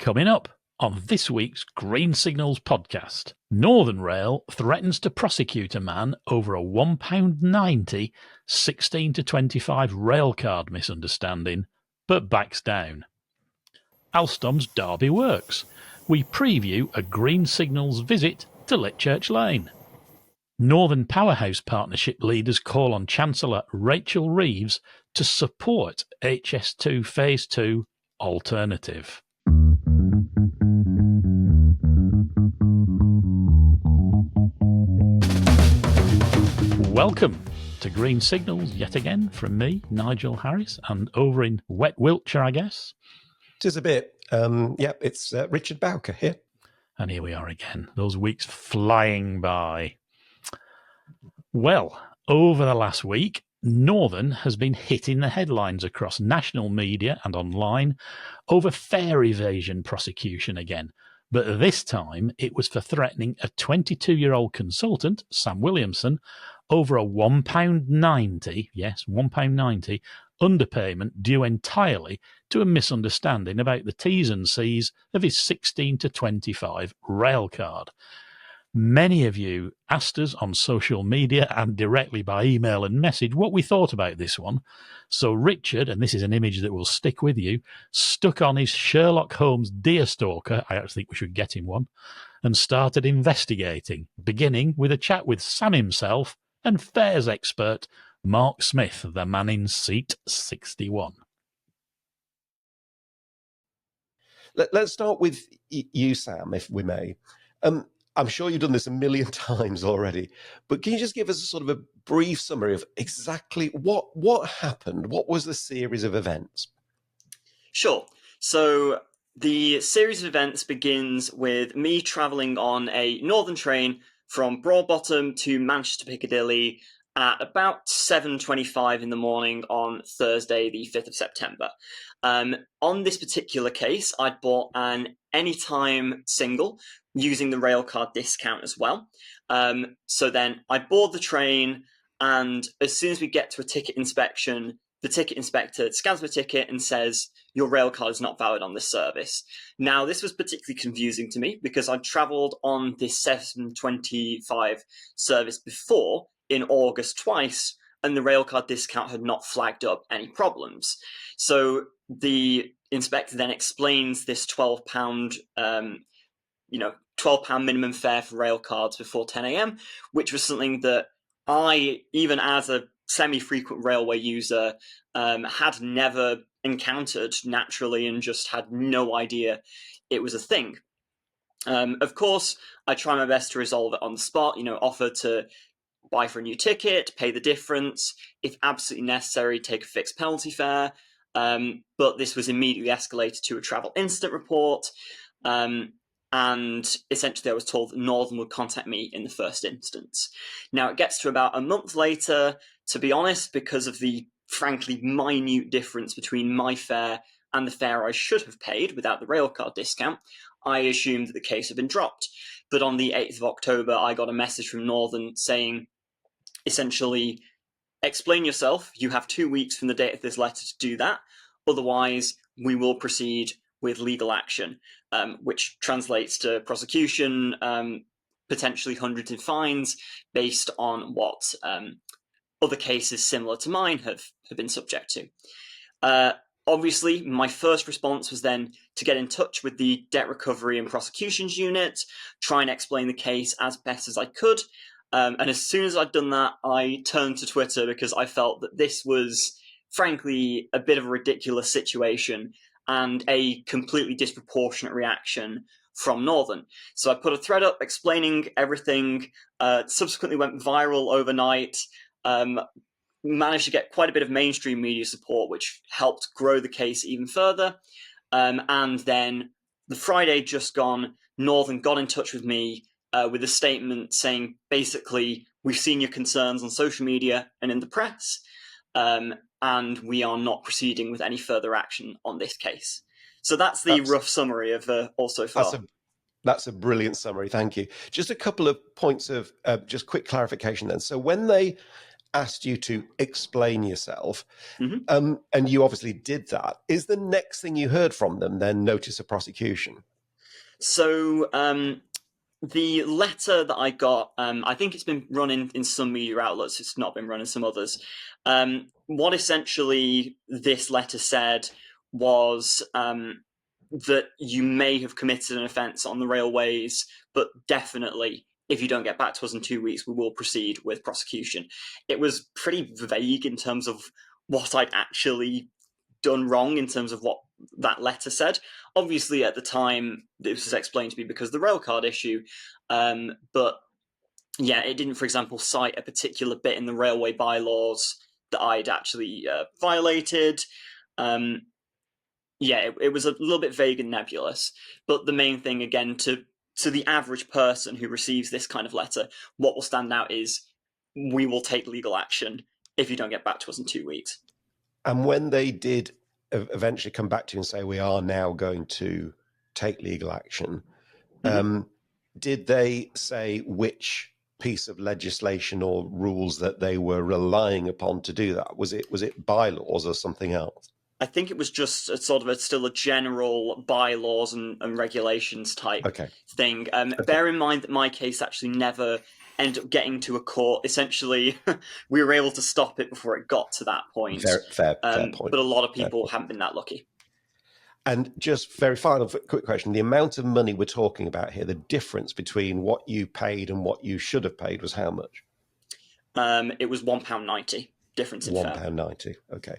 Coming up on this week's Green Signals podcast, Northern Rail threatens to prosecute a man over a £1.90 16 to 25 railcard misunderstanding, but backs down. Alstom's Derby works. We preview a Green Signals visit to Litchurch Lane. Northern Powerhouse Partnership leaders call on Chancellor Rachel Reeves to support HS2 Phase 2 alternative. Welcome to Green Signals yet again from me, Nigel Harris, and over in wet Wiltshire, I guess. Tis a bit. It's Richard Bowker here. And here we are again, those weeks flying by. Well, over the last week, Northern has been hitting the headlines across national media and online over fare evasion prosecution again. But this time it was for threatening a 22-year-old consultant, Sam Williamson, over a £1.90, yes, £1.90 underpayment due entirely to a misunderstanding about the T's and C's of his 16 to 25 rail card. Many of you asked us on social media and directly by email and message what we thought about this one. So Richard, and this is an image that will stick with you, stuck on his Sherlock Holmes deerstalker, I actually think we should get him one, and started investigating, beginning with a chat with Sam himself and fares expert Mark Smith, the man in seat 61. Let's start with you, Sam, if we may. I'm sure you've done this a million times already, but can you just give us a sort of a brief summary of exactly what happened? What was the series of events? Sure. So the series of events begins with me travelling on a Northern train from Broadbottom to Manchester Piccadilly at about 7:25 in the morning on Thursday, the 5th of September. On this particular case, I'd bought an anytime single using the Railcard discount as well. So then I board the train, and as soon as we get to a ticket inspection, the ticket inspector scans my ticket and says, your Railcard is not valid on this service. Now, this was particularly confusing to me because I'd travelled on this 7:25 service before in August twice, and the Railcard discount had not flagged up any problems. So the inspector then explains this £12, £12 minimum fare for rail cards before 10 a.m, which was something that I, even as a semi-frequent railway user, had never encountered naturally and just had no idea it was a thing. Of course, I try my best to resolve it on the spot, offer to buy for a new ticket, pay the difference, if absolutely necessary, take a fixed penalty fare. But this was immediately escalated to a travel incident report. And essentially I was told that Northern would contact me in the first instance. Now it gets to about a month later, to be honest, because of the frankly minute difference between my fare and the fare I should have paid without the railcard discount, I assumed that the case had been dropped. But on the 8th of October, I got a message from Northern saying, essentially, explain yourself, you have 2 weeks from the date of this letter to do that, otherwise we will proceed with legal action, which translates to prosecution, potentially hundreds in fines, based on what other cases similar to mine have been subject to. Obviously, my first response was then to get in touch with the Debt Recovery and Prosecutions Unit, try and explain the case as best as I could. And as soon as I'd done that, I turned to Twitter because I felt that this was, frankly, a bit of a ridiculous situation and a completely disproportionate reaction from Northern. So I put a thread up explaining everything, subsequently went viral overnight, managed to get quite a bit of mainstream media support, which helped grow the case even further. And then the Friday just gone, Northern got in touch with me with a statement saying, basically, we've seen your concerns on social media and in the press, and we are not proceeding with any further action on this case. So that's the rough summary of all so far. That's a brilliant summary, thank you. Just a couple of points of just quick clarification then. So when they asked you to explain yourself, Mhm. and you obviously did that. Is the next thing you heard from them then notice of prosecution? So the letter that I got, I think it's been run in some media outlets. It's not been run in some others. What essentially this letter said was that you may have committed an offence on the railways, but definitely, if you don't get back to us in 2 weeks, we will proceed with prosecution. It was pretty vague in terms of what I'd actually done wrong in terms of what that letter said. Obviously, at the time, this was explained to me because of the railcard issue, but yeah, it didn't, for example, cite a particular bit in the railway bylaws that I'd actually violated. Yeah, it was a little bit vague and nebulous. But the main thing, again, to the average person who receives this kind of letter, what will stand out is we will take legal action if you don't get back to us in 2 weeks. And when they did eventually come back to you and say, we are now going to take legal action, did they say which piece of legislation or rules that they were relying upon to do that? Was it bylaws or something else? I think it was just still a general bylaws and regulations type thing. Bear in mind that my case actually never ended up getting to a court. Essentially, we were able to stop it before it got to that point. Fair point. But a lot of people haven't been that lucky. And just very final quick question. The amount of money we're talking about here, the difference between what you paid and what you should have paid was how much? It was £1.90 difference in fare. £1.90. Okay.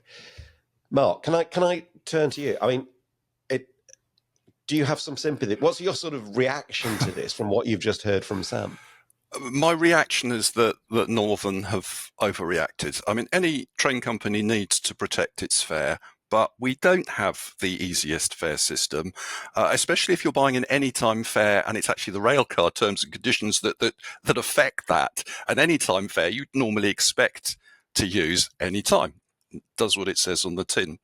Mark, can I turn to you? I mean, do you have some sympathy? What's your sort of reaction to this from what you've just heard from Sam? My reaction is that Northern have overreacted. I mean, any train company needs to protect its fare, but we don't have the easiest fare system, especially if you're buying an anytime fare and it's actually the Railcard terms and conditions that affect that. An anytime fare you'd normally expect to use anytime. It does what it says on the tin.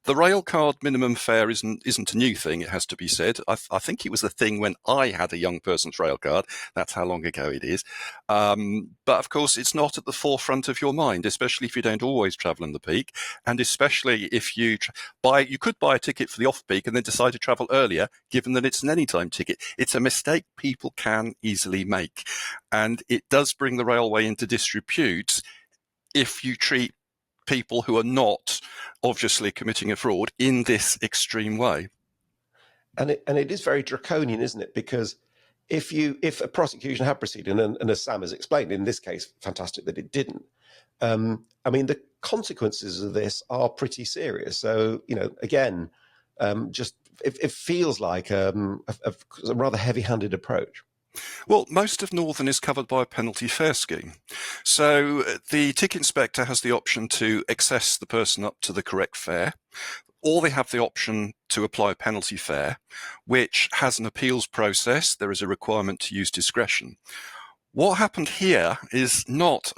The Railcard minimum fare isn't a new thing, it has to be said. I think it was a thing when I had a young person's Railcard. That's how long ago it is. But of course, it's not at the forefront of your mind, especially if you don't always travel in the peak, and especially if you you could buy a ticket for the off-peak and then decide to travel earlier, given that it's an anytime ticket. It's a mistake people can easily make, and it does bring the railway into disrepute if you treat people who are not obviously committing a fraud in this extreme way. And it is very draconian, isn't it? Because if a prosecution had proceeded, and as Sam has explained, in this case, fantastic that it didn't. I mean, the consequences of this are pretty serious. So, again, just it feels like a rather heavy-handed approach. Well, most of Northern is covered by a penalty fare scheme. So the ticket inspector has the option to access the person up to the correct fare, or they have the option to apply a penalty fare, which has an appeals process. There is a requirement to use discretion. What happened here is not,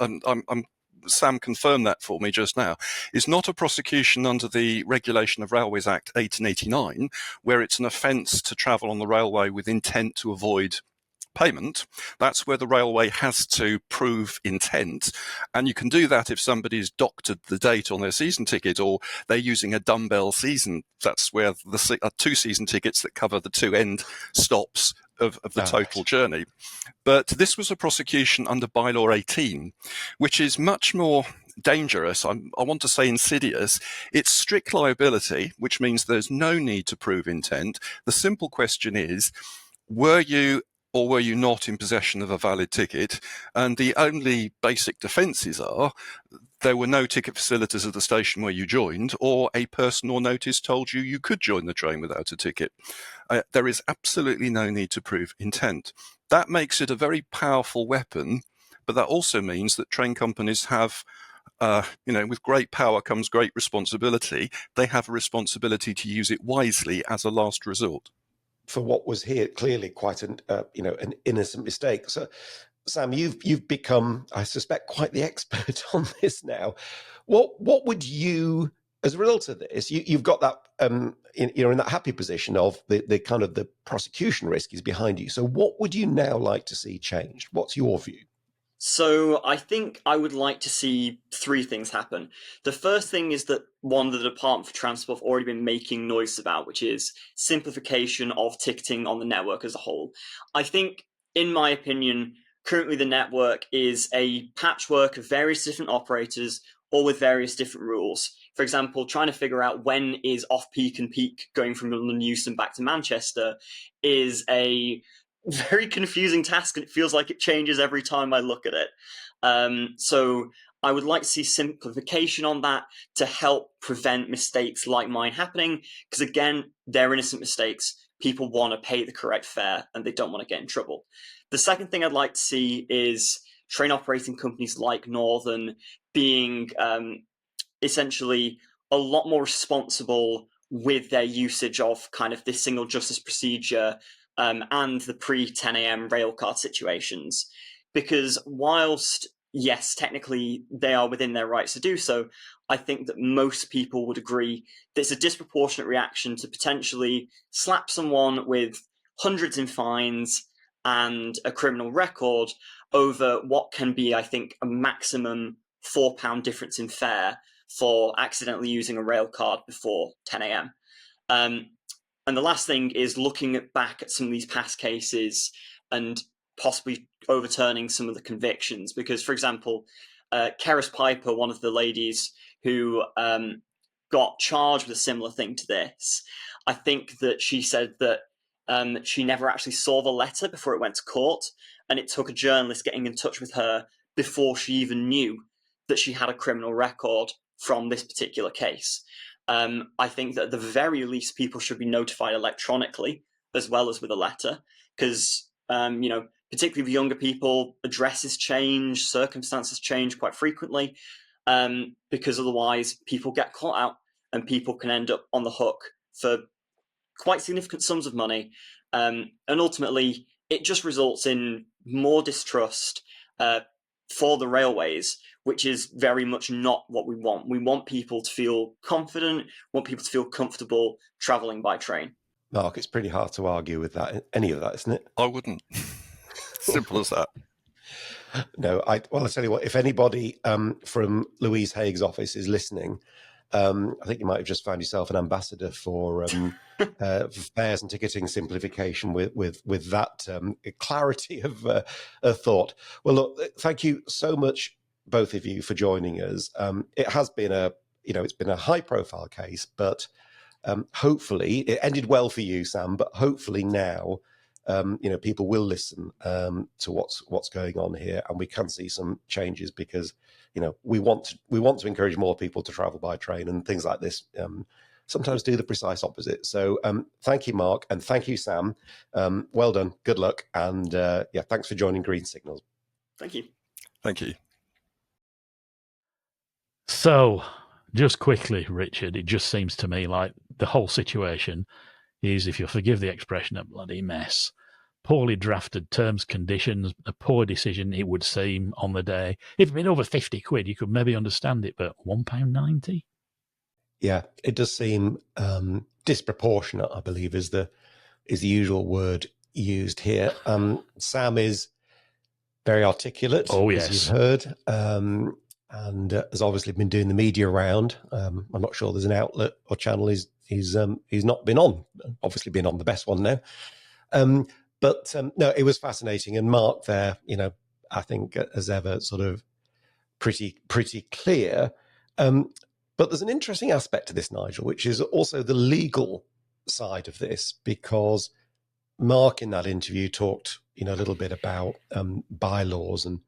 Sam confirmed that for me just now, is not a prosecution under the Regulation of Railways Act 1889, where it's an offence to travel on the railway with intent to avoid payment. That's where the railway has to prove intent, and you can do that if somebody's doctored the date on their season ticket, or they're using a dumbbell season. That's where the 2 season tickets that cover the 2 end stops of the total journey. But this was a prosecution under Bylaw 18, which is much more dangerous. I want to say insidious. It's strict liability, which means there's no need to prove intent. The simple question is, were you or were you not in possession of a valid ticket? And the only basic defences are there were no ticket facilities at the station where you joined, or a person or notice told you you could join the train without a ticket. There is absolutely no need to prove intent. That makes it a very powerful weapon, but that also means that train companies have with great power comes great responsibility. They have a responsibility to use it wisely as a last resort. For what was here clearly quite an innocent mistake. So, Sam, you've become, I suspect, quite the expert on this now. What would you, as a result of this, you've got that you're in that happy position of the kind of the prosecution risk is behind you. So, what would you now like to see changed? What's your view? So I think I would like to see three things happen. The first thing is that one that the Department for Transport have already been making noise about, which is simplification of ticketing on the network as a whole. I think, in my opinion, currently the network is a patchwork of various different operators, all with various different rules. For example, trying to figure out when is off-peak and peak going from London Euston back to Manchester is a very confusing task, and it feels like it changes every time I look at it. So I would like to see simplification on that to help prevent mistakes like mine happening, because again, they're innocent mistakes. People want to pay the correct fare and they don't want to get in trouble. The second thing I'd like to see is train operating companies like Northern being essentially a lot more responsible with their usage of kind of this single justice procedure and the pre-10 a.m. railcard situations. Because whilst, yes, technically they are within their rights to do so, I think that most people would agree that it's a disproportionate reaction to potentially slap someone with hundreds in fines and a criminal record over what can be, I think, a maximum £4 difference in fare for accidentally using a rail card before 10 a.m. And the last thing is looking back at some of these past cases and possibly overturning some of the convictions. Because, for example, Keris Piper, one of the ladies who got charged with a similar thing to this, I think that she said that she never actually saw the letter before it went to court, and it took a journalist getting in touch with her before she even knew that she had a criminal record from this particular case. I think that at the very least, people should be notified electronically as well as with a letter, because particularly with younger people, addresses change, circumstances change quite frequently, because otherwise people get caught out and people can end up on the hook for quite significant sums of money, and ultimately it just results in more distrust for the railways, which is very much not what we want. We want people to feel confident, want people to feel comfortable travelling by train. Mark, it's pretty hard to argue with that, any of that, isn't it? I wouldn't. Simple as that. No, I'll tell you what, if anybody from Louise Haig's office is listening, I think you might have just found yourself an ambassador for fares and ticketing simplification with that clarity of thought. Well, look, thank you so much, both of you, for joining us. It has been it's been a high-profile case, but hopefully it ended well for you, Sam. But hopefully now, people will listen to what's going on here, and we can see some changes because we want to encourage more people to travel by train, and things like this sometimes do the precise opposite. So thank you, Mark, and thank you, Sam. Well done, good luck, and thanks for joining Green Signals. Thank you. Thank you. So, just quickly, Richard, it just seems to me like the whole situation is, if you'll forgive the expression, a bloody mess. Poorly drafted terms, conditions, a poor decision, it would seem, on the day. If it'd been over 50 quid, you could maybe understand it, but £1.90? Yeah, it does seem disproportionate, I believe, is the usual word used here. Sam is very articulate, yes, as you've heard, and has obviously been doing the media round. I'm not sure there's an outlet or channel he's not been on. Obviously, been on the best one now. But no, it was fascinating. And Mark there, I think as ever, sort of pretty clear. But there's an interesting aspect to this, Nigel, which is also the legal side of this, because Mark in that interview talked, a little bit about bylaws and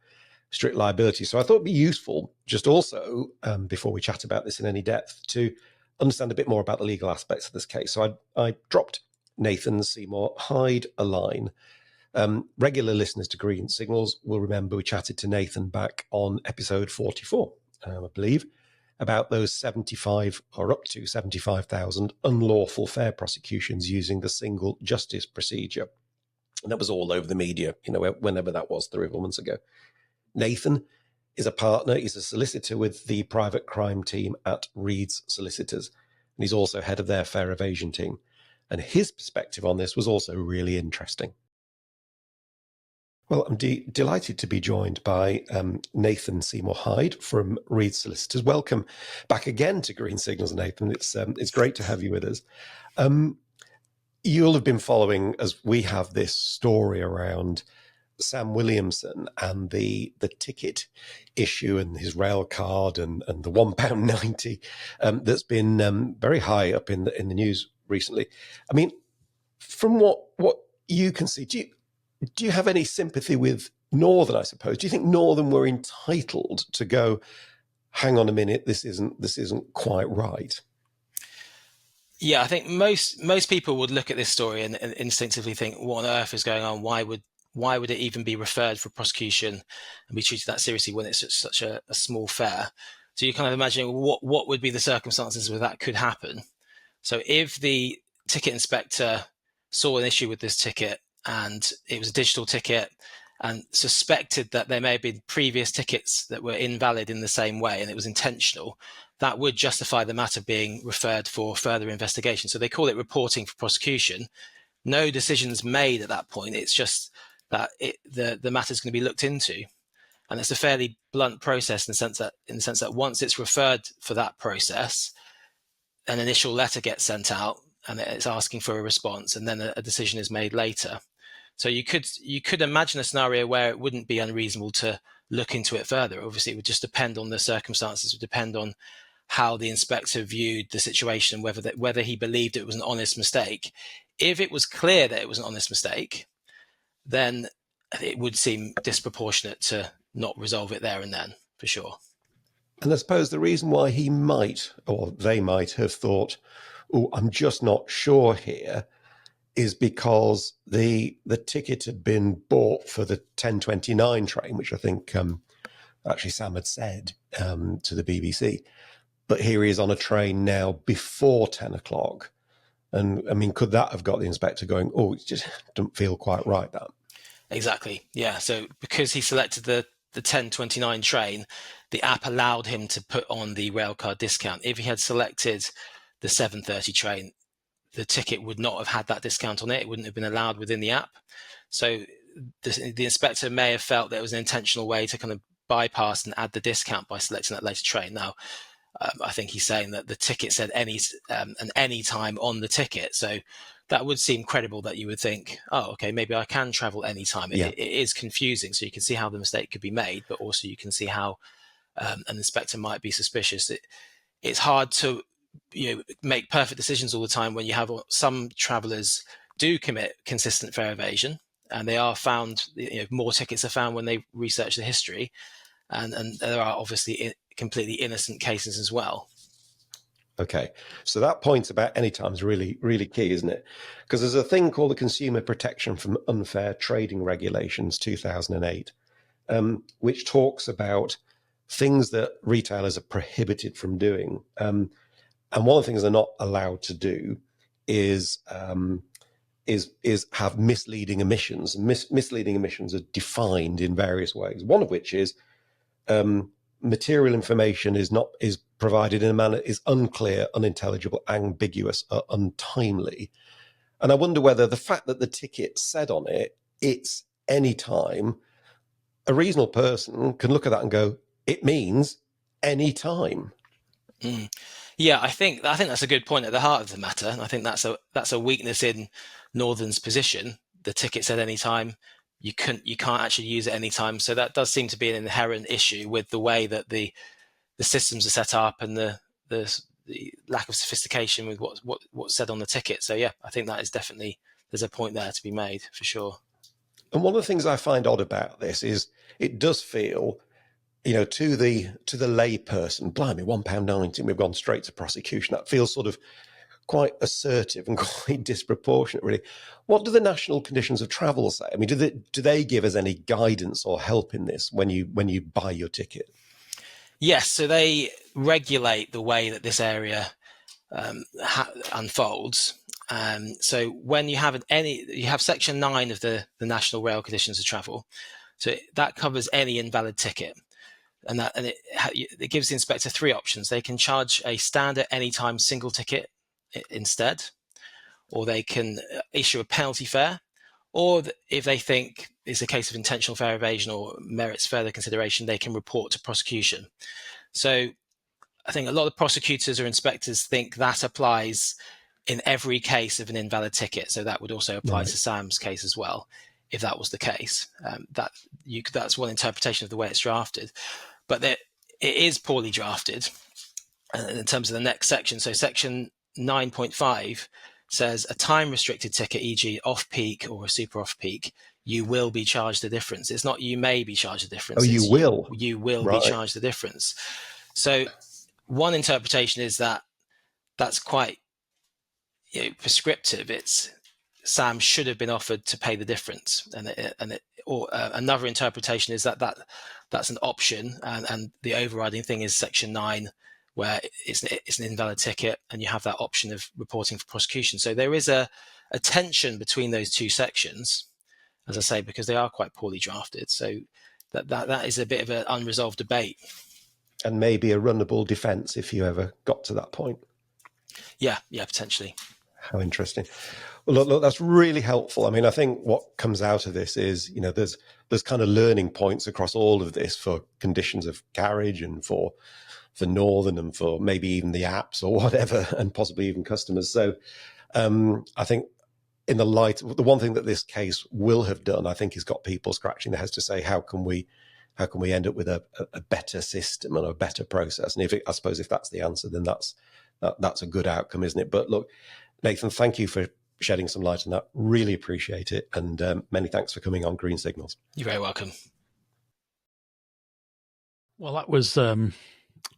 strict liability. So I thought it'd be useful just also, before we chat about this in any depth, to understand a bit more about the legal aspects of this case. So I dropped Nathan Seymour Hyde a line. Regular listeners to Green Signals will remember we chatted to Nathan back on episode 44, I believe, about those 75 or up to 75,000 unlawful fare prosecutions using the single justice procedure. And that was all over the media, whenever that was, 3 or 4 months ago. Nathan is a partner. He's a solicitor with the private crime team at Reed's Solicitors. And he's also head of their fare evasion team. And his perspective on this was also really interesting. Well, I'm delighted to be joined by Nathan Seymour Hyde from Reed Solicitors. Welcome back again to Green Signals, Nathan. It's great to have you with us. You'll have been following, as we have, this story around Sam Williamson and the ticket issue and his Railcard and the £1.90 that's been very high up in the news recently. I mean, from what you can see, do you have any sympathy with Northern, I suppose? Do you think Northern were entitled to go, hang on a minute, this isn't quite right? Yeah, I think most people would look at this story and instinctively think, what on earth is going on? Why would it even be referred for prosecution and be treated that seriously when it's such a small fare? So you kind of imagine what would be the circumstances where that could happen. So if the ticket inspector saw an issue with this ticket and it was a digital ticket and suspected that there may have been previous tickets that were invalid in the same way and it was intentional, that would justify the matter being referred for further investigation. So they call it reporting for prosecution. No decisions made at that point. It's just that the matter is going to be looked into. And it's a fairly blunt process in the sense that once it's referred for that process, an initial letter gets sent out and it's asking for a response, and then a decision is made later. So you could imagine a scenario where it wouldn't be unreasonable to look into it further. Obviously, it would just depend on the circumstances. It would depend on how the inspector viewed the situation, whether he believed it was an honest mistake. If it was clear that it was an honest mistake, then it would seem disproportionate to not resolve it there and then, for sure. And I suppose the reason why he might, or they might have thought, oh, I'm just not sure here, is because the ticket had been bought for the 10:29 train, which I think actually Sam had said to the BBC. But here he is on a train now before 10 o'clock. And I mean, could that have got the inspector going, oh, it just doesn't feel quite right, that? Exactly, yeah. So because he selected the 10:29 train, the app allowed him to put on the railcard discount. If he had selected the 7:30 train, the ticket would not have had that discount on it. It wouldn't have been allowed within the app. So the inspector may have felt that it was an intentional way to kind of bypass and add the discount by selecting that later train. Now, I think he's saying that the ticket said any time on the ticket. So that would seem credible, that you would think, oh, okay, maybe I can travel any time. Yeah. It is confusing. So you can see how the mistake could be made, but also you can see how an inspector might be suspicious. It's hard to make perfect decisions all the time when you have some travellers do commit consistent fare evasion, and they are found, more tickets are found when they research the history, and there are obviously completely innocent cases as well. Okay, so that point about any time is really, really key, isn't it? Because there's a thing called the Consumer Protection from Unfair Trading Regulations 2008, which talks about things that retailers are prohibited from doing. And one of the things they're not allowed to do is have misleading emissions. Misleading emissions are defined in various ways. One of which is material information is provided in a manner is unclear, unintelligible, ambiguous, or untimely. And I wonder whether the fact that the ticket said on it, it's any time, a reasonable person can look at that and go, it means any time. Mm. Yeah, I think that's a good point at the heart of the matter, and I think that's a weakness in Northern's position. The ticket said any time. You can't actually use it any time. So that does seem to be an inherent issue with the way that the systems are set up and the lack of sophistication with what's said on the ticket. So yeah, I think that is definitely, there's a point there to be made for sure. And one of the things I find odd about this is it does feel, to the lay person, blimey, £1.90, we've gone straight to prosecution. That feels sort of quite assertive and quite disproportionate, really. What do the national conditions of travel say? I mean, do they give us any guidance or help in this when you buy your ticket? Yes, so they regulate the way that this area unfolds. So when you have Section 9 of the National Rail Conditions of Travel, so that covers any invalid ticket, and it gives the inspector three options. They can charge a standard anytime single ticket instead, or they can issue a penalty fare, or if they think it's a case of intentional fare evasion or merits further consideration, they can report to prosecution. So I think a lot of prosecutors or inspectors think that applies in every case of an invalid ticket. So that would also apply to Sam's case as well, if that was the case. That's one interpretation of the way it's drafted. But it is poorly drafted in terms of the next section. So section 9.5 says a time-restricted ticket, e.g. off-peak or a super off-peak, you will be charged the difference. It's not you may be charged the difference. Oh, you will? You will be charged the difference. So one interpretation is that that's quite prescriptive. It's Sam should have been offered to pay the difference, or another interpretation is that's an option, and the overriding thing is section 9, where it's an invalid ticket, and you have that option of reporting for prosecution. So there is a tension between those two sections, as I say, because they are quite poorly drafted. So that is a bit of an unresolved debate. And maybe a runnable defence if you ever got to that point. Yeah, potentially. How interesting. Well, look, that's really helpful. I mean, I think what comes out of this is, there's kind of learning points across all of this for conditions of carriage and for Northern and for maybe even the apps or whatever, and possibly even customers. So I think in the light, the one thing that this case will have done, I think, has got people scratching their heads to say, how can we end up with a better system and a better process? And I suppose if that's the answer, then that's a good outcome, isn't it? But look, Nathan, thank you for shedding some light on that. Really appreciate it. And many thanks for coming on Green Signals. You're very welcome. Well, that was...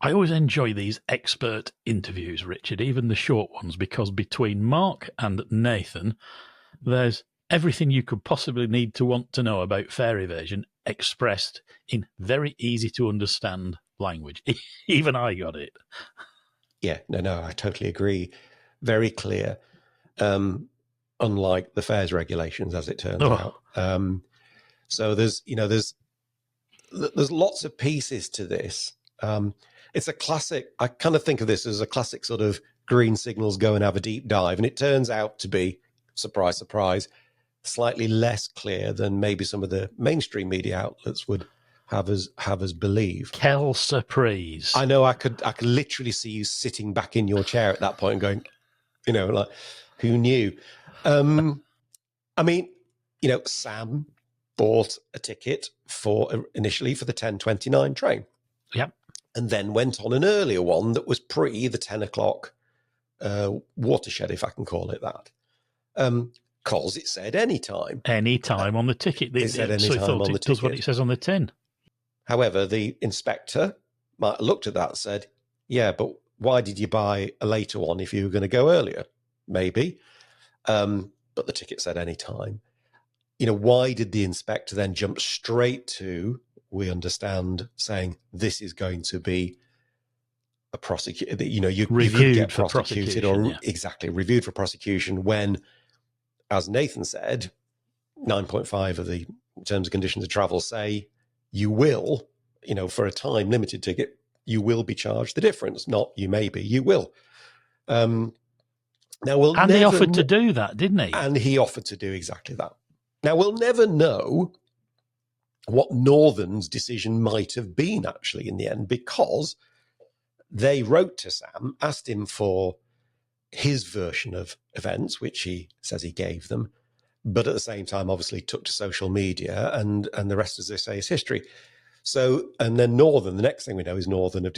I always enjoy these expert interviews, Richard, even the short ones, because between Mark and Nathan, there's everything you could possibly need to want to know about fare evasion expressed in very easy to understand language. Even I got it. Yeah, no, I totally agree. Very clear. Unlike the fares regulations, as it turns out. So there's lots of pieces to this. It's a classic. I kind of think of this as a classic sort of Green Signals go and have a deep dive, and it turns out to be, surprise, surprise, slightly less clear than maybe some of the mainstream media outlets would have us believe. Quelle surprise! I know. I could literally see you sitting back in your chair at that point and going, like, who knew? I mean, Sam bought a ticket initially for the 10:29 train. Yep. And then went on an earlier one that was pre the 10 o'clock watershed, if I can call it that. Because it said any time. Any time on the ticket. It said any time on the ticket. Does what it says on the tin. However, the inspector might have looked at that and said, yeah, but why did you buy a later one if you were going to go earlier? Maybe. But the ticket said any time. Why did the inspector then jump straight to, we understand, saying this is going to be a prosecute, you could get prosecuted or exactly reviewed for prosecution when, as Nathan said, 9.5 of the terms and conditions of travel say you will, for a time limited ticket, you will be charged the difference, not you may be, you will. Now, he offered to do that, didn't he? And he offered to do exactly that. Now, we'll never know what Northern's decision might have been actually in the end, because they wrote to Sam, asked him for his version of events, which he says he gave them, but at the same time, obviously took to social media, and the rest, as they say, is history. So, and then Northern, the next thing we know is Northern have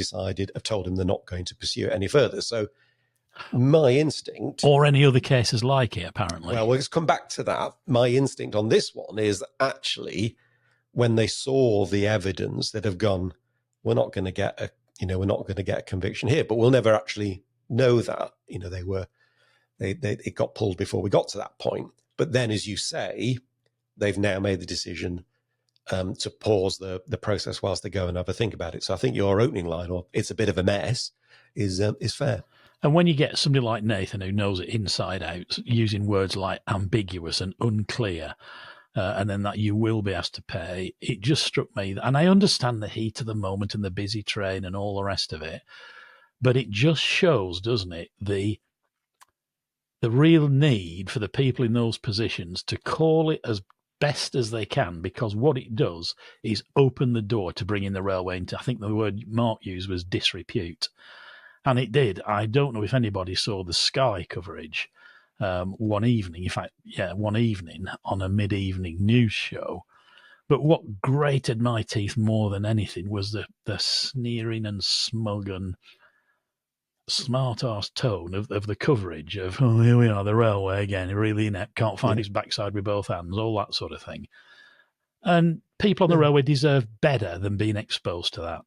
told him they're not going to pursue it any further. So my instinct... Or any other cases like it, apparently. Well, we'll just come back to that. My instinct on this one is that actually, when they saw the evidence, that have gone, we're not going to get a conviction here, but we'll never actually know that. It got pulled before we got to that point. But then, as you say, they've now made the decision to pause the process whilst they go and have a think about it. So I think your opening line, or it's a bit of a mess, is fair. And when you get somebody like Nathan who knows it inside out, using words like ambiguous and unclear, and then that you will be asked to pay, it just struck me. And I understand the heat of the moment and the busy train and all the rest of it, but it just shows, doesn't it, the the real need for the people in those positions to call it as best as they can, because what it does is open the door to bringing the railway into, I think the word Mark used was disrepute. And it did. I don't know if anybody saw the Sky coverage one evening, in fact, one evening on a mid-evening news show. But what grated my teeth more than anything was the sneering and smug and smart-ass tone of the coverage of, oh, here we are, the railway again, really inept, can't find his backside with both hands, all that sort of thing. And people on the railway deserve better than being exposed to that.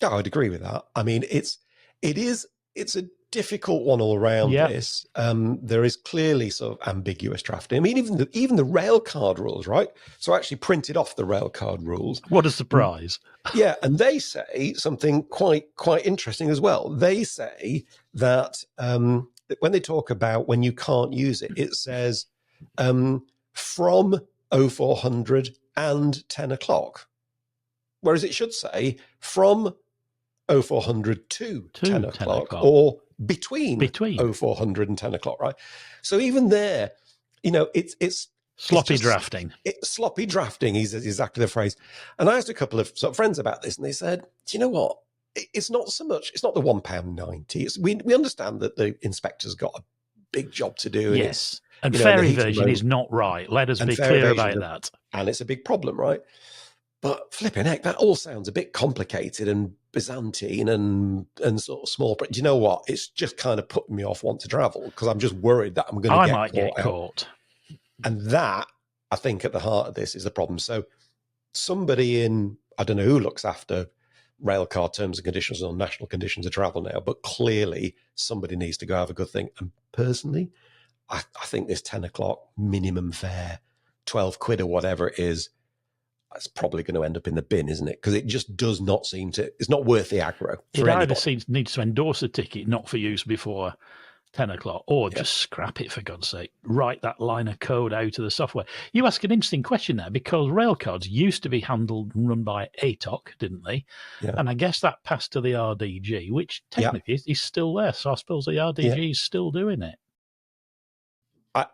Yeah, I'd agree with that. I mean, it's a difficult one all around. This. There is clearly sort of ambiguous drafting. I mean, even the Railcard rules, right? So I actually printed off the Railcard rules. What a surprise. Yeah, and they say something quite interesting as well. They say that when they talk about when you can't use it, it says from 0400 and 10 o'clock. Whereas it should say from 0400 to 10 o'clock or between 0400 and 10 o'clock, right? So even there, it's sloppy drafting. Sloppy drafting is exactly the phrase. And I asked a couple of sort of friends about this, and they said, do you know what? It's not so much, it's not the £1.90. We understand that the inspector's got a big job to do. Yes. And fair evasion is not right. Let us be clear about that. And it's a big problem, right? But flipping heck, that all sounds a bit complicated and Byzantine and sort of small. But do you know what? It's just kind of putting me off want to travel because I'm just worried that I'm going to get caught. And that, I think, at the heart of this is the problem. So somebody in, I don't know who looks after Railcard terms and conditions or national conditions of travel now, but clearly somebody needs to go have a good thing. And personally, I think this 10 o'clock minimum fare, 12 quid or whatever it is, it's probably going to end up in the bin, isn't it? Because it just does not seem to, it's not worth the aggro. It either needs to endorse a ticket not for use before 10 o'clock or just scrap it, for God's sake. Write that line of code out of the software. You ask an interesting question there, because Railcards used to be handled and run by ATOC, didn't they? Yeah. And I guess that passed to the RDG, which technically is still there. So I suppose the RDG is still doing it.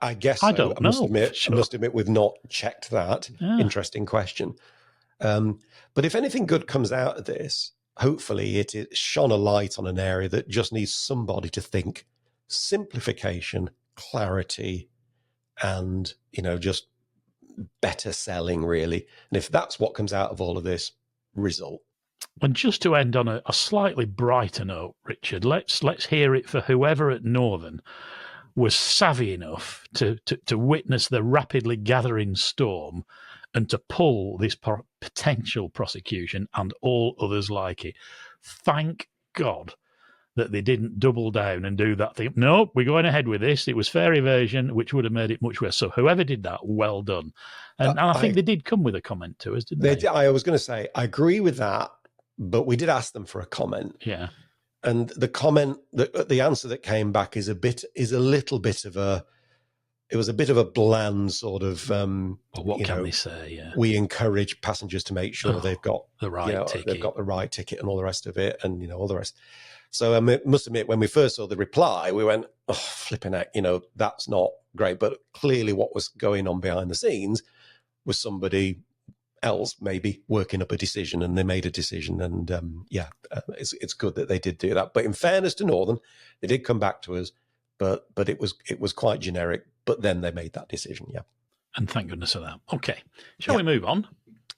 I guess so. I don't know. I must admit we've not checked that. Interesting question. But if anything good comes out of this, hopefully it shone a light on an area that just needs somebody to think simplification, clarity, and, just better selling, really. And if that's what comes out of all of this, result. And just to end on a slightly brighter note, Richard, let's hear it for whoever at Northern was savvy enough to witness the rapidly gathering storm and to pull this potential prosecution and all others like it. Thank God that they didn't double down and do that thing. No, we're going ahead with this. It was fair evasion, which would have made it much worse. So whoever did that, well done. And I think they did come with a comment to us, didn't they? I was going to say, I agree with that, but we did ask them for a comment. Yeah. And the comment, the answer that came back is a little bit of a, it was a bit of a bland sort of. Well, what can they say? Yeah. We encourage passengers to make sure they've got the right ticket. They've got the right ticket and all the rest of it, and all the rest. So I must admit, when we first saw the reply, we went, "Oh, flipping heck, that's not great." But clearly, what was going on behind the scenes was somebody else maybe working up a decision, and they made a decision, and it's good that they did do that. But in fairness to Northern, they did come back to us, but it was quite generic. But then they made that decision, and thank goodness for that. Okay, shall we move on?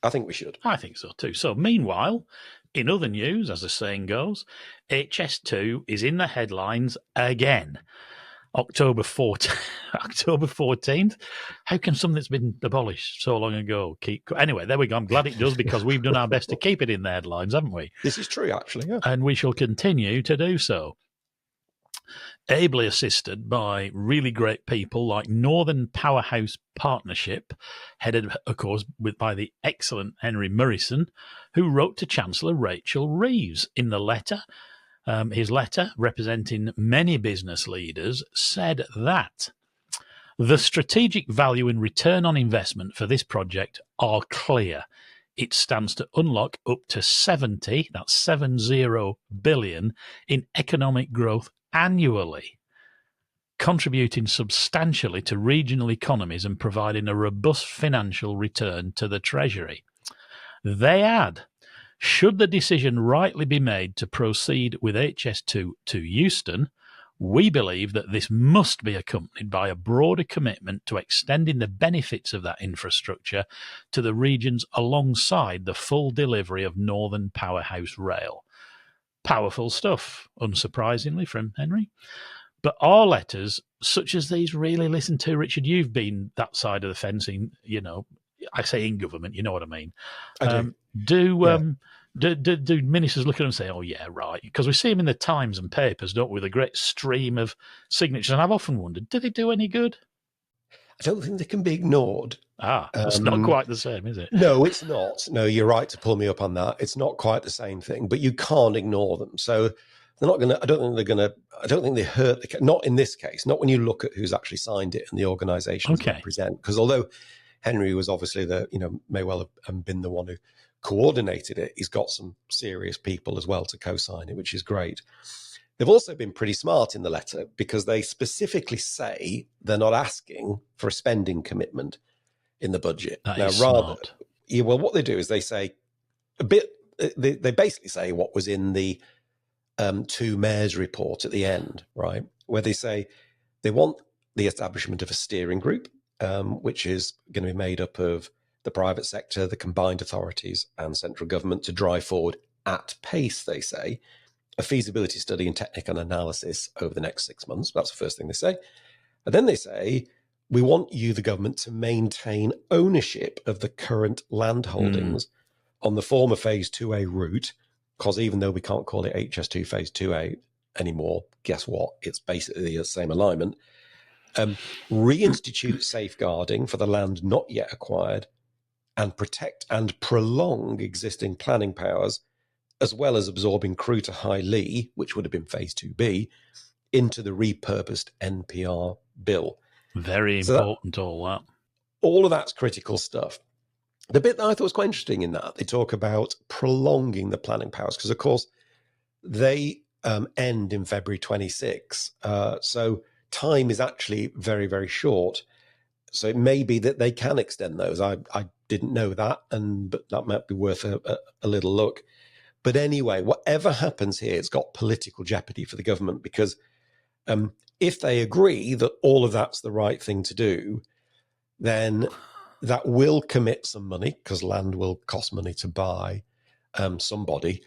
I think we should. I think so too. So meanwhile, in other news, as the saying goes, HS2 is in the headlines again. October 14th. How can something that's been abolished so long ago keep... Anyway, there we go. I'm glad it does, because we've done our best to keep it in the headlines, haven't we? This is true, actually, yeah. And we shall continue to do so. Ably assisted by really great people like Northern Powerhouse Partnership, headed, of course, by the excellent Henry Murrison, who wrote to Chancellor Rachel Reeves in the letter. His letter, representing many business leaders, said that the strategic value and return on investment for this project are clear. It stands to unlock up to 70 billion in economic growth annually. contributing substantially to regional economies and providing a robust financial return to the Treasury. They add, should the decision rightly be made to proceed with HS2 to Euston, we believe that this must be accompanied by a broader commitment to extending the benefits of that infrastructure to the regions alongside the full delivery of Northern Powerhouse Rail. Powerful stuff, unsurprisingly, from Henry. But are letters such as these really listened to? Richard, you've been that side of the fencing, I say in government, you know what I mean. I do. Do ministers look at them and say, oh, yeah, right? Because we see them in the Times and papers, don't we, with a great stream of signatures. And I've often wondered, do they do any good? I don't think they can be ignored. It's not quite the same, is it? No, it's not. No, you're right to pull me up on that. It's not quite the same thing, but you can't ignore them. So they're not going to, I don't think they hurt not in this case, not when you look at who's actually signed it and the organisations they represent. Because although Henry was obviously may well have been the one who coordinated it, he's got some serious people as well to co-sign it, which is great. They've also been pretty smart in the letter because they specifically say they're not asking for a spending commitment in the budget. That is smart. Yeah, well, what they do is they say they basically say what was in the two mayors report at the end, right? Where they say they want the establishment of a steering group, which is going to be made up of the private sector, the combined authorities and central government to drive forward at pace, they say, a feasibility study and technical analysis over the next 6 months. That's the first thing they say. And then they say, we want you, the government, to maintain ownership of the current land holdings on the former Phase 2A route, because even though we can't call it HS2 Phase 2A anymore, guess what? It's basically the same alignment. Reinstitute safeguarding for the land not yet acquired, and protect and prolong existing planning powers, as well as absorbing Crewe to High Lee, which would have been Phase 2B, into the repurposed NPR bill. Very important, all that. All of that's critical stuff. The bit that I thought was quite interesting in that, they talk about prolonging the planning powers, because, of course, they end in February 26. So time is actually very, very short. So it may be that they can extend those. I didn't know that, but that might be worth a little look. But anyway, whatever happens here, it's got political jeopardy for the government, because if they agree that all of that's the right thing to do, then that will commit some money, because land will cost money to buy somebody.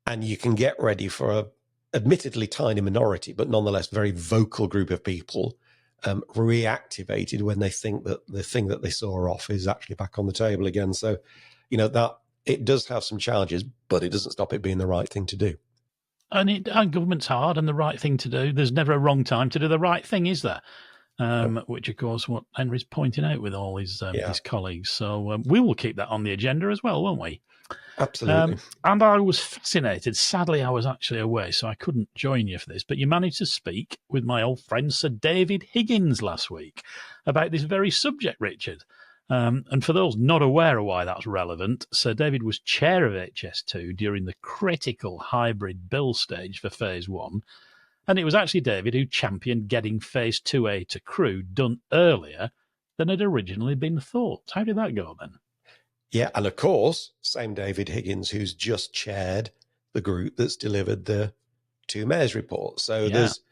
And you can get ready for a admittedly tiny minority, but nonetheless very vocal group of people reactivated when they think that the thing that they saw off is actually back on the table again. So, that it does have some challenges, but it doesn't stop it being the right thing to do. And government's hard and the right thing to do. There's never a wrong time to do the right thing, is there? Which, of course, what Henry's pointing out with all his colleagues. So we will keep that on the agenda as well, won't we? Absolutely. And I was fascinated. Sadly, I was actually away, so I couldn't join you for this. But you managed to speak with my old friend Sir David Higgins last week about this very subject, Richard. And for those not aware of why that's relevant, Sir David was chair of HS2 during the critical hybrid bill stage for Phase 1. And it was actually David who championed getting Phase 2A to Crewe done earlier than had originally been thought. How did that go then? Yeah, and of course, same David Higgins who's just chaired the group that's delivered the two mayors report. So there's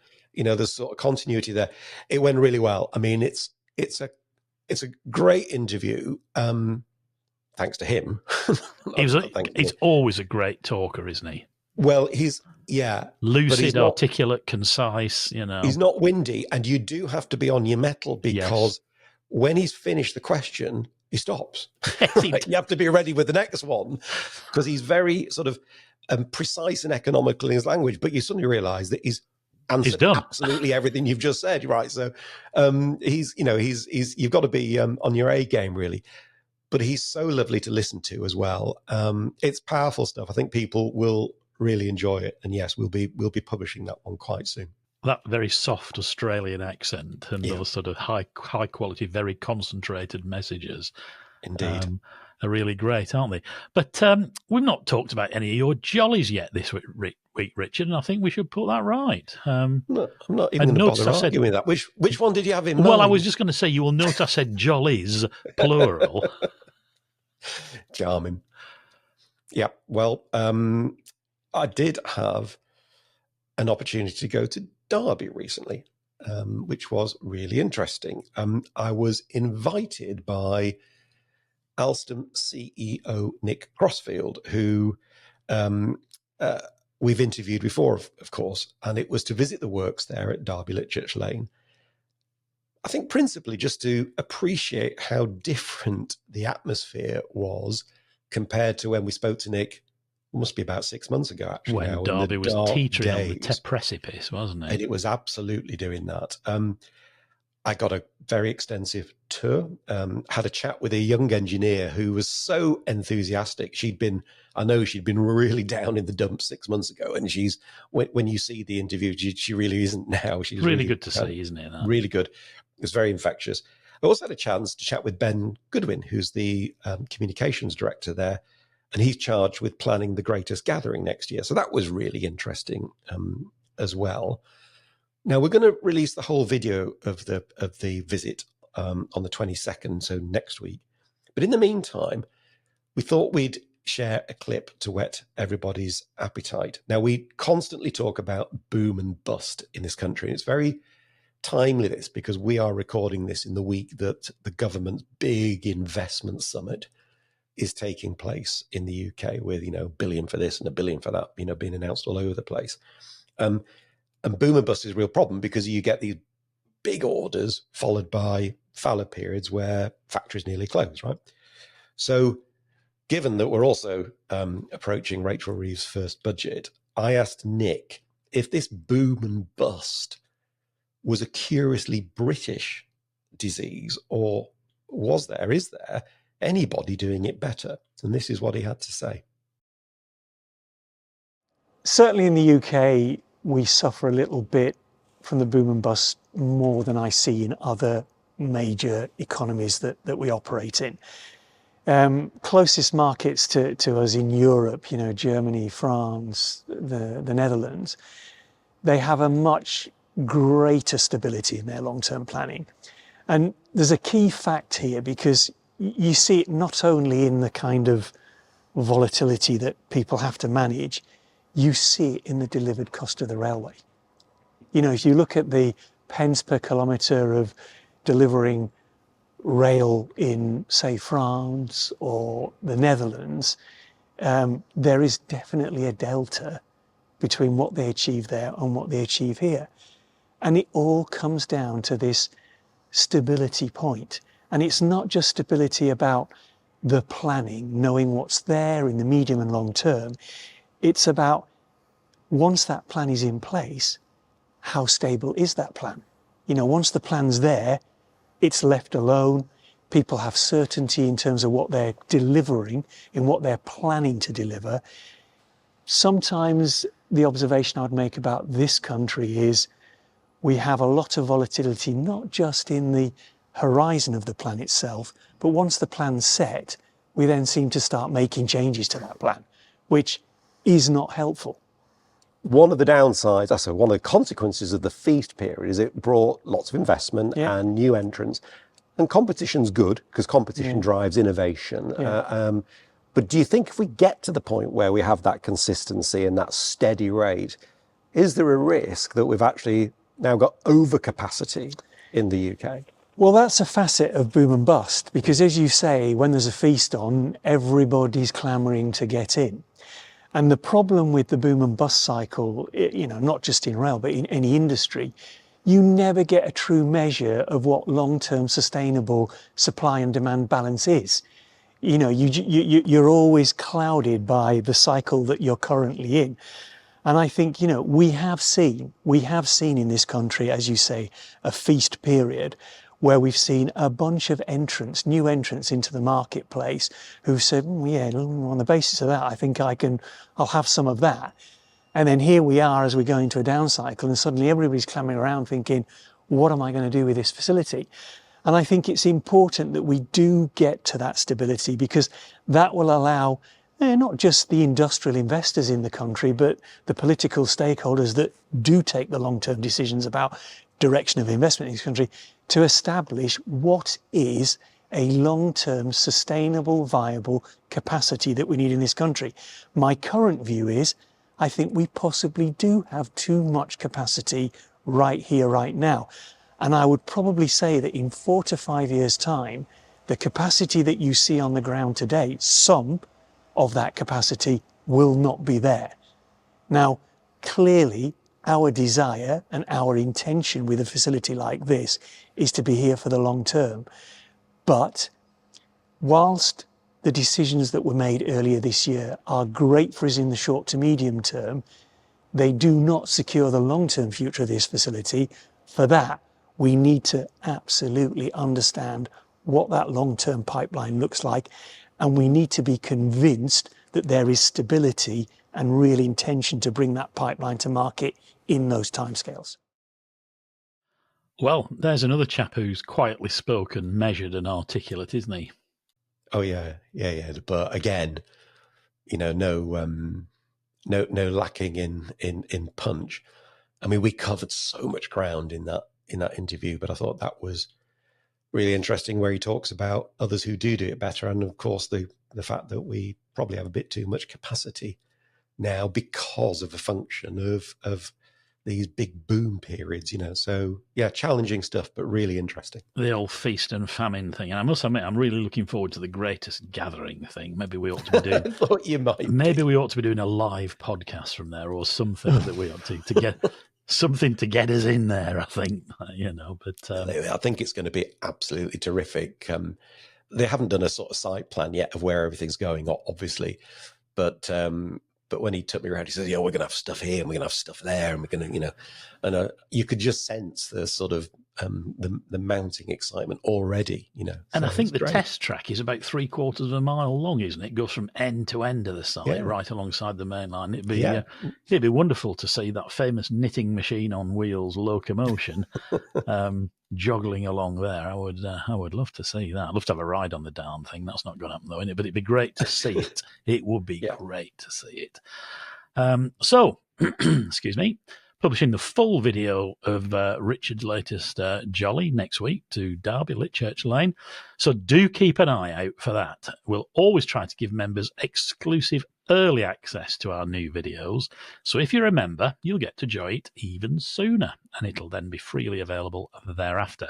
sort of continuity there. It went really well. I mean, it's a great interview. Thanks to him. He's always a great talker, isn't he? Well, he's lucid, articulate, concise. He's not windy, and you do have to be on your mettle, because when he's finished the question, he stops. Right? You have to be ready with the next one, because he's very sort of precise and economical in his language. But you suddenly realise that he's answered absolutely everything you've just said, right? So he's you've got to be on your A game, really. But he's so lovely to listen to as well. It's powerful stuff. I think people will really enjoy it, and yes, we'll be publishing that one quite soon. That very soft Australian accent and those sort of high quality, very concentrated messages, indeed, are really great, aren't they? But we've not talked about any of your jollies yet this week, Richard, and I think we should put that right. No, I'm not even going to bother arguing that. Which one did you have in mind? Well, I was just going to say, you will note I said jollies, plural. Charming. Yeah, well, I did have an opportunity to go to Derby recently, which was really interesting. I was invited by Alstom CEO Nick Crossfield, who we've interviewed before, of course, and it was to visit the works there at Derby Litchurch Lane. I think principally just to appreciate how different the atmosphere was compared to when we spoke to Nick, it must be about 6 months ago, actually. When Derby was teetering on the precipice, wasn't it? And it was absolutely doing that. I got a very extensive tour, had a chat with a young engineer who was so enthusiastic. I know she'd been really down in the dumps 6 months ago, and when you see the interview, she really isn't now. She's really good to see, isn't it? That? Really good. It was very infectious. I also had a chance to chat with Ben Goodwin, who's the communications director there, and he's charged with planning the greatest gathering next year. So that was really interesting as well. Now we're going to release the whole video of the visit on the 22nd, so next week. But in the meantime, we thought we'd share a clip to whet everybody's appetite. Now we constantly talk about boom and bust in this country. It's very timely, this, because we are recording this in the week that the government's big investment summit is taking place in the UK with, $1 billion for this and $1 billion for that, being announced all over the place. And boom and bust is a real problem because you get these big orders followed by fallow periods where factories nearly close, right? So given that we're also approaching Rachel Reeves' first budget, I asked Nick if this boom and bust was a curiously British disease, or is there anybody doing it better? And this is what he had to say. Certainly in the UK, we suffer a little bit from the boom and bust more than I see in other major economies that we operate in. Closest markets to us in Europe, Germany, France, the Netherlands, they have a much greater stability in their long-term planning. And there's a key fact here, because you see it not only in the kind of volatility that people have to manage, you see it in the delivered cost of the railway. If you look at the pence per kilometre of delivering rail in, say, France or the Netherlands, there is definitely a delta between what they achieve there and what they achieve here. And it all comes down to this stability point. And it's not just stability about the planning, knowing what's there in the medium and long term. It's about, once that plan is in place, how stable is that plan? Once the plan's there, it's left alone. People have certainty in terms of what they're delivering, in what they're planning to deliver. Sometimes the observation I'd make about this country is we have a lot of volatility, not just in the horizon of the plan itself, but once the plan's set, we then seem to start making changes to that plan, which is not helpful. One of the downsides, one of the consequences of the feast period is it brought lots of investment and new entrants. And competition's good because competition drives innovation. But do you think if we get to the point where we have that consistency and that steady rate, is there a risk that we've actually now got overcapacity in the UK? Well, that's a facet of boom and bust, because as you say, when there's a feast on, everybody's clamouring to get in. And the problem with the boom and bust cycle, not just in rail, but in any industry, you never get a true measure of what long-term sustainable supply and demand balance is. You're always clouded by the cycle that you're currently in. And I think, we have seen in this country, as you say, a feast period where we've seen a bunch of new entrants into the marketplace who've said, on the basis of that, I think I'll have some of that. And then here we are as we go into a down cycle, and suddenly everybody's clambering around thinking, what am I going to do with this facility? And I think it's important that we do get to that stability, because that will allow not just the industrial investors in the country, but the political stakeholders that do take the long-term decisions about direction of investment in this country, to establish what is a long-term sustainable, viable capacity that we need in this country. My current view is, I think we possibly do have too much capacity right here, right now. And I would probably say that in 4 to 5 years' time, the capacity that you see on the ground today, some of that capacity will not be there. Now, clearly, our desire and our intention with a facility like this is to be here for the long term. But whilst the decisions that were made earlier this year are great for us in the short to medium term, they do not secure the long-term future of this facility. For that, we need to absolutely understand what that long-term pipeline looks like, and we need to be convinced that there is stability and real intention to bring that pipeline to market in those timescales. Well, there's another chap who's quietly spoken, measured and articulate, isn't he? Oh yeah. But again, no lacking in punch. I mean, we covered so much ground in that interview, but I thought that was really interesting, where he talks about others who do it better, and of course the fact that we probably have a bit too much capacity now because of a function of these big boom periods, So yeah, challenging stuff, but really interesting. The old feast and famine thing. And I must admit, I'm really looking forward to the greatest gathering thing. Maybe we ought to be doing. I thought you might. Maybe we ought to be doing a live podcast from there, or something that we ought to get something to get us in there. I think, But I think it's going to be absolutely terrific. They haven't done a sort of site plan yet of where everything's going, obviously, but when he took me around, he said, we're going to have stuff here and we're going to have stuff there, and we're going to, and you could just sense the sort of the mounting excitement already, And so I think the great. test track is about 3/4 of a mile long, isn't it? It goes from end to end of the site, right alongside the main line. It'd be wonderful to see that famous knitting machine on wheels locomotion joggling along there. I would love to see that. I'd love to have a ride on the darn thing. That's not going to happen though, isn't it? But it'd be great to see it. It would be great to see it. So, excuse me. Publishing the full video of Richard's latest jolly next week to Derby Litchurch Lane. So do keep an eye out for that. We'll always try to give members exclusive early access to our new videos. So if you're a member, you'll get to enjoy it even sooner, and it'll then be freely available thereafter.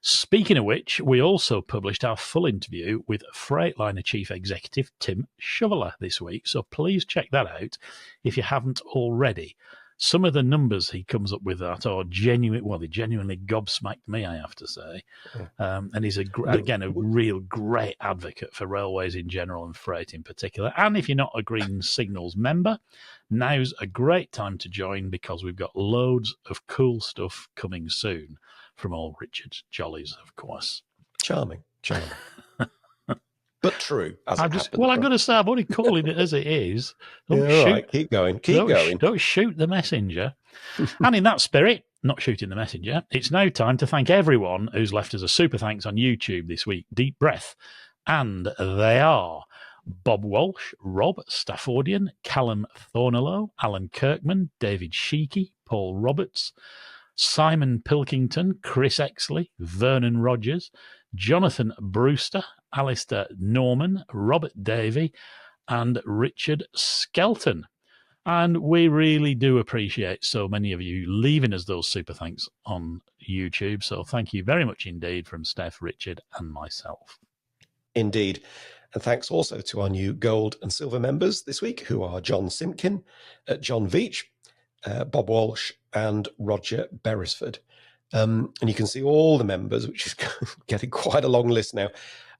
Speaking of which, we also published our full interview with Freightliner Chief Executive Tim Shoveler this week. So please check that out if you haven't already. Some of the numbers he comes up with that are genuine. Well, they genuinely gobsmacked me, I have to say. And he's, again, a real great advocate for railways in general and freight in particular. And if you're not a Green Signals member, now's a great time to join, because we've got loads of cool stuff coming soon from all Richard's jollies, of course. Charming. But true. I've got to say, I'm only calling it as it is. Right. Keep going. Don't shoot the messenger. And in that spirit, not shooting the messenger, it's now time to thank everyone who's left us a super thanks on YouTube this week. Deep breath. And they are Bob Walsh, Rob Staffordian, Callum Thorneloe, Alan Kirkman, David Sheekey, Paul Roberts, Simon Pilkington, Chris Exley, Vernon Rogers, Jonathan Brewster, Alistair Norman, Robert Davey, and Richard Skelton. And we really do appreciate so many of you leaving us those super thanks on YouTube. So thank you very much indeed from Steph, Richard, and myself. Indeed. And thanks also to our new gold and silver members this week, who are John Simpkin, John Veach, Bob Walsh, and Roger Beresford. And you can see all the members, which is getting quite a long list now,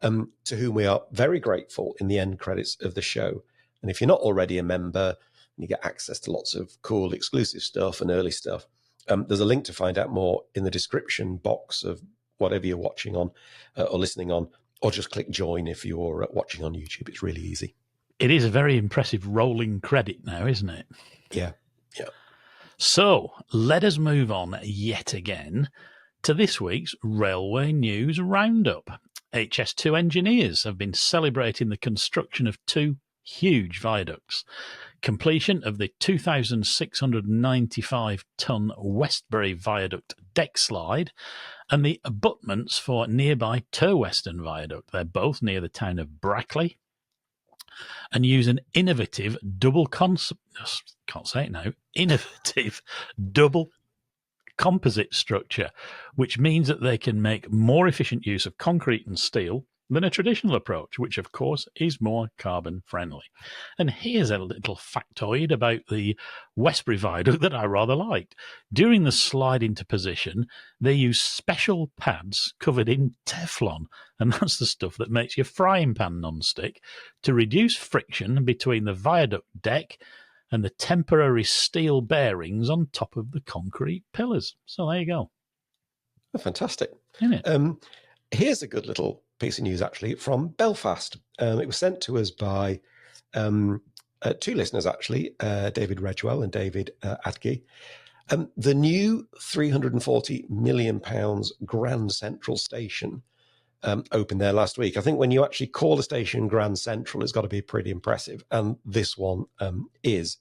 to whom we are very grateful in the end credits of the show. And if you're not already a member, you get access to lots of cool exclusive stuff and early stuff. There's a link to find out more in the description box of whatever you're watching on or listening on, or just click join if you're watching on YouTube. It's really easy. It is a very impressive rolling credit now, isn't it? Yeah. So let us move on yet again to this week's Railway News Roundup. HS2 engineers have been celebrating the construction of 2 huge viaducts. Completion of the 2,695-ton Westbury Viaduct deck slide and the abutments for nearby Turweston Viaduct. They're both near the town of Brackley and use an innovative double composite structure, which means that they can make more efficient use of concrete and steel than a traditional approach, which of course is more carbon friendly. And here's a little factoid about the Westbury Viaduct that I rather liked. During the slide into position, they use special pads covered in Teflon, and that's the stuff that makes your frying pan non-stick, to reduce friction between the viaduct deck and the temporary steel bearings on top of the concrete pillars. So there you go. Oh, fantastic. Isn't it? Here's a good little piece of news, actually, from Belfast. It was sent to us by two listeners, actually, David Redgewell and David Adke. The new £340 million Grand Central station opened there last week. I think when you actually call a station Grand Central, it's got to be pretty impressive, and this one is.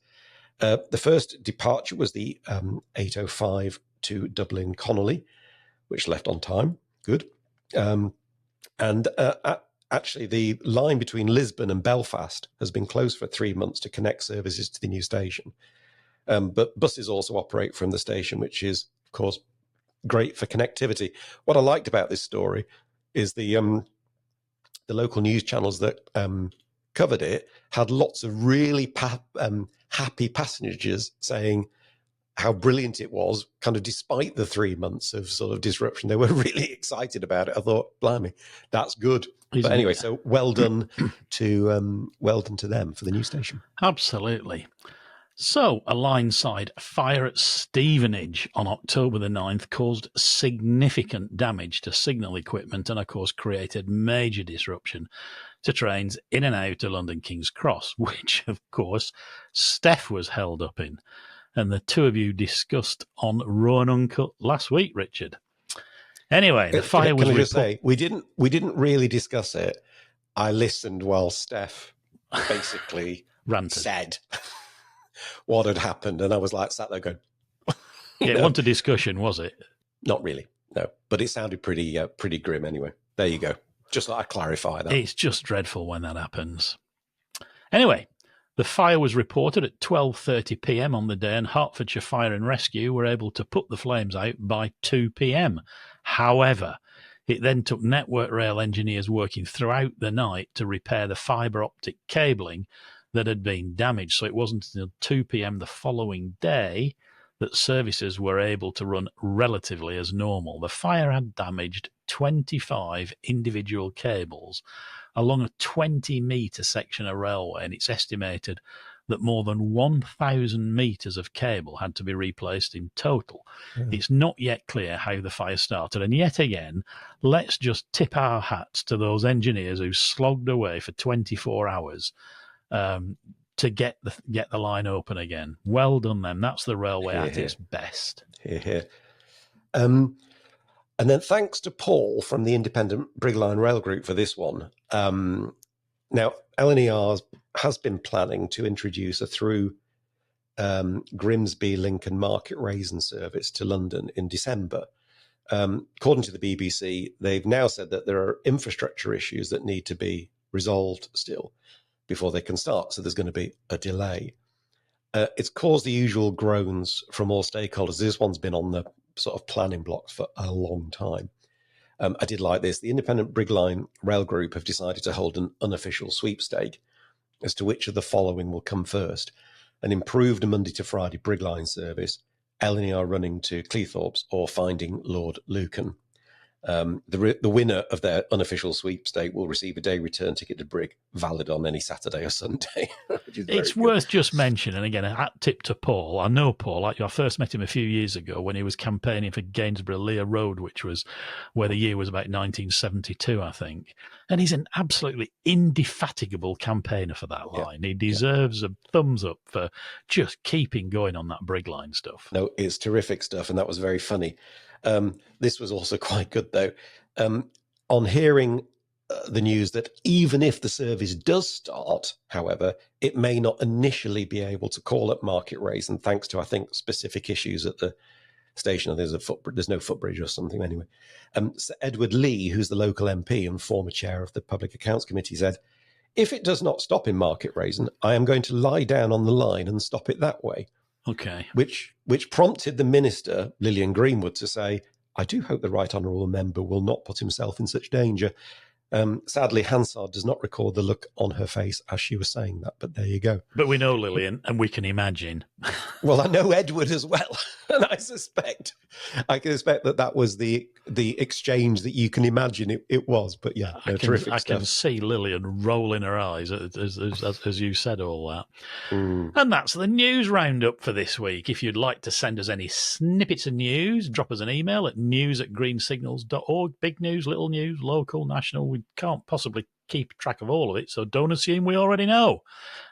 The first departure was the 8:05 to Dublin Connolly, which left on time. Good. Actually, the line between Lisbon and Belfast has been closed for 3 months to connect services to the new station. But buses also operate from the station, which is, of course, great for connectivity. What I liked about this story is the local news channels that covered it had lots of really happy passengers saying how brilliant it was, kind of despite the 3 months of sort of disruption. They were really excited about it. I thought, blimey, that's good. But anyway, so well done to them for the new station. Absolutely. So, a Lineside fire at Stevenage on October the 9th caused significant damage to signal equipment and, of course, created major disruption to trains in and out of London King's Cross, which, of course, Steph was held up in. And the two of you discussed on Raw and Uncut last week, Richard. Anyway, the fire was... Can I just say, we didn't really discuss it. I listened while Steph basically said what had happened, and I was like sat there going... It wasn't a discussion, was it? Not really, no. But it sounded pretty grim anyway. There you go. Just thought I'd clarify that. It's just dreadful when that happens. Anyway, the fire was reported at 12:30 p.m. on the day, and Hertfordshire Fire and Rescue were able to put the flames out by 2 p.m. However, it then took Network Rail engineers working throughout the night to repair the fibre optic cabling that had been damaged. So it wasn't until 2 p.m. the following day that services were able to run relatively as normal. The fire had damaged 25 individual cables along a 20-metre section of railway, and it's estimated that more than 1,000 metres of cable had to be replaced in total. It's not yet clear how the fire started, and yet again, let's just tip our hats to those engineers who slogged away for 24 hours to get the line open again. Well done, them. That's the railway at its best. Here. And then thanks to Paul from the Independent Brigline Rail Group for this one. Now, LNER has been planning to introduce a through Grimsby, Lincoln, Market Rasen service to London in December. According to the BBC, they've now said that there are infrastructure issues that need to be resolved still before they can start. So there's going to be a delay. It's caused the usual groans from all stakeholders. This one's been on the sort of planning blocks for a long time. I did like this. The Independent Brigline Rail Group have decided to hold an unofficial sweepstake as to which of the following will come first: an improved Monday to Friday Brigline service, LNER running to Cleethorpes, or Finding Lord Lucan. The winner of their unofficial sweepstake will receive a day return ticket to Brig, valid on any Saturday or Sunday. It's worth just mentioning, again, a hat tip to Paul. I know Paul. I first met him a few years ago when he was campaigning for Gainsborough-Lear Road, which was where the year was about 1972, I think. And he's an absolutely indefatigable campaigner for that line. He deserves a thumbs up for just keeping going on that Brigline stuff. No, it's terrific stuff, and that was very funny. This was also quite good, though. On hearing the news that even if the service does start, however, it may not initially be able to call at Market Rasen, thanks to, I think, specific issues at the station. There's no footbridge or something anyway. Sir Edward Lee, who's the local MP and former chair of the Public Accounts Committee, said, "If it does not stop in Market Rasen, I am going to lie down on the line and stop it that way." Okay. Which prompted the Minister, Lillian Greenwood, to say, "I do hope the Right Honourable Member will not put himself in such danger." Sadly, Hansard does not record the look on her face as she was saying that, but there you go. But we know Lillian, and we can imagine. Well, I know Edward as well, and I can expect that was the exchange that you can imagine it was. But yeah, terrific I stuff. can see Lillian rolling her eyes as you said all that. Mm. And that's the news roundup for this week. If you'd like to send us any snippets of news, drop us an email at news@greensignals.org. Big news, little news, local, national. We can't possibly keep track of all of it, so don't assume we already know.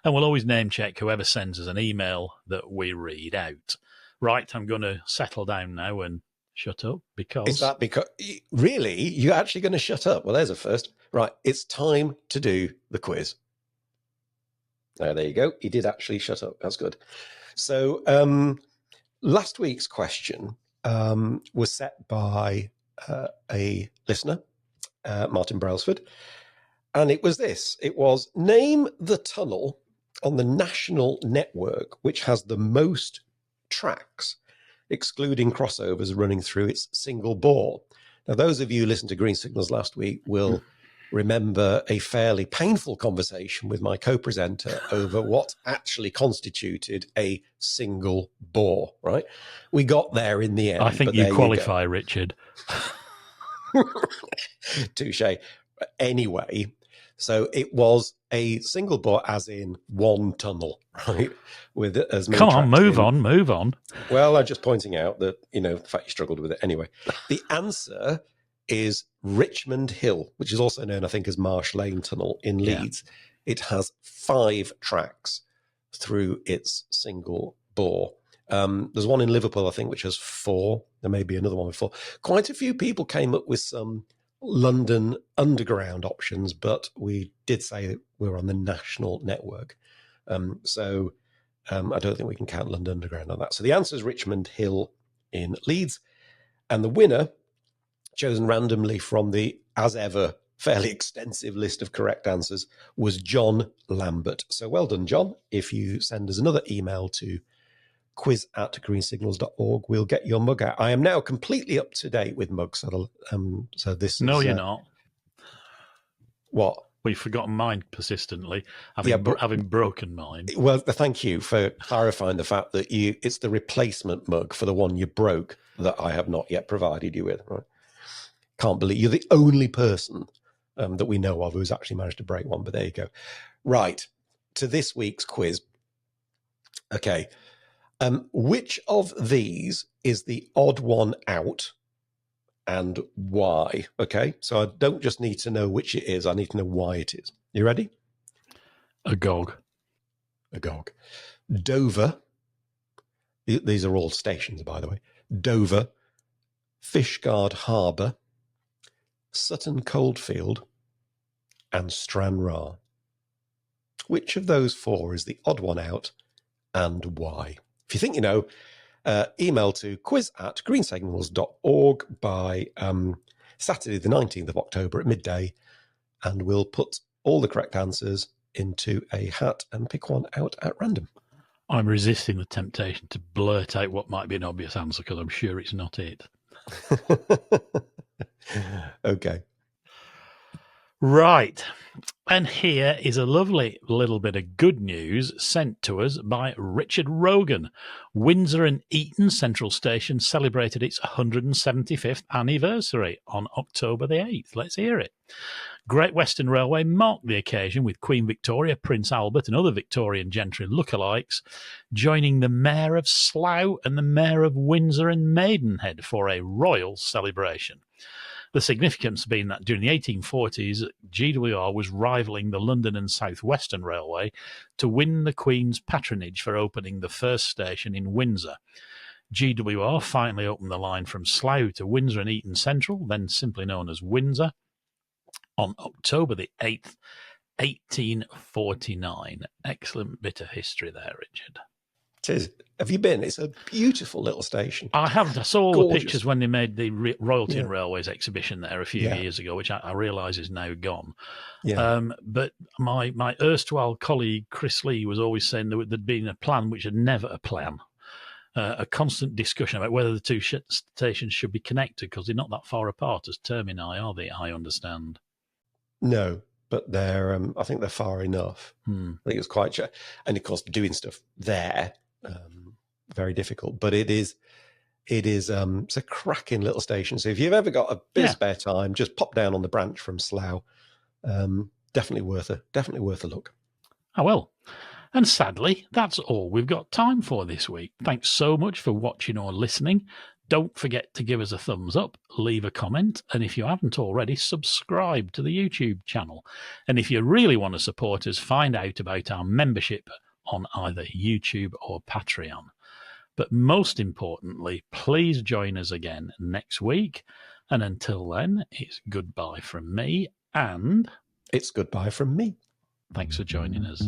And we'll always name check whoever sends us an email that we read out. Right, I'm going to settle down now and shut up because... Is that because... Really? You're actually going to shut up? Well, there's a first. Right, it's time to do the quiz. There you go. He did actually shut up. That's good. So last week's question was set by a listener, Martin Brailsford. And it was this. It was, name the tunnel on the national network which has the most tracks, excluding crossovers running through its single bore. Now, those of you who listened to Green Signals last week will remember a fairly painful conversation with my co-presenter over what actually constituted a single bore, right? We got there in the end. I think you qualify, Richard. Touche. Anyway, so it was a single bore, as in one tunnel, right? With as many. Come on, move in. on. Well, I'm just pointing out that, the fact you struggled with it. Anyway, the answer is Richmond Hill, which is also known, I think, as Marsh Lane Tunnel in Leeds. Yeah. It has 5 tracks through its single bore. There's one in Liverpool, I think, which has 4. There may be another one with 4. Quite a few people came up with some London Underground options, but we did say that we're on the national network. So I don't think we can count London Underground on that. So the answer is Richmond Hill in Leeds. And the winner, chosen randomly from the, as ever, fairly extensive list of correct answers, was John Lambert. So well done, John. If you send us another email to quiz@greensignals.org, we'll get your mug out. I am now completely up to date with mugs. So this No, is, you're not. What? We've forgotten mine persistently, having broken mine. Well, thank you for clarifying the fact that it's the replacement mug for the one you broke that I have not yet provided you with. Right? Can't believe you're the only person that we know of who's actually managed to break one, but there you go. Right, to this week's quiz. Okay. Which of these is the odd one out and why? Okay, so I don't just need to know which it is, I need to know why it is. You ready? Agog. Dover. These are all stations, by the way. Dover, Fishguard Harbour, Sutton Coldfield, and Stranraer. Which of those 4 is the odd one out and why? If you think you know, email to quiz@greensignals.org by Saturday the 19th of October at midday, and we'll put all the correct answers into a hat and pick one out at random. I'm resisting the temptation to blurt out what might be an obvious answer because I'm sure it's not it. Okay. Right. And here is a lovely little bit of good news sent to us by Richard Rogan. Windsor and Eton Central Station celebrated its 175th anniversary on October the 8th. Let's hear it. Great Western Railway marked the occasion with Queen Victoria, Prince Albert and other Victorian gentry lookalikes joining the Mayor of Slough and the Mayor of Windsor and Maidenhead for a royal celebration. The significance being that during the 1840s, GWR was rivaling the London and South Western Railway to win the Queen's patronage for opening the first station in Windsor. GWR finally opened the line from Slough to Windsor and Eton Central, then simply known as Windsor. on October the 8th, 1849. Excellent bit of history there, Richard. It is. Have you been? It's a beautiful little station. I haven't. I saw all the Gorgeous. pictures when they made the Royalty and Yeah. Railways exhibition there a few Yeah. years ago, which I realise is now gone. Yeah. But my erstwhile colleague Chris Lee was always saying there'd been a plan which had never a plan. A constant discussion about whether the two stations should be connected because they're not that far apart as termini, are they? I understand. No, but they're. I think they're far enough. Hmm. I think it's quite. And of course, doing stuff there, very difficult. But it is. It's a cracking little station. So if you've ever got a bit of spare time, just pop down on the branch from Slough. Definitely worth a look. I will. And sadly, that's all we've got time for this week. Thanks so much for watching or listening. Don't forget to give us a thumbs up, leave a comment, and if you haven't already, subscribe to the YouTube channel. And if you really want to support us, find out about our membership on either YouTube or Patreon. But most importantly, please join us again next week. And until then, it's goodbye from me, and it's goodbye from me. Thanks for joining us.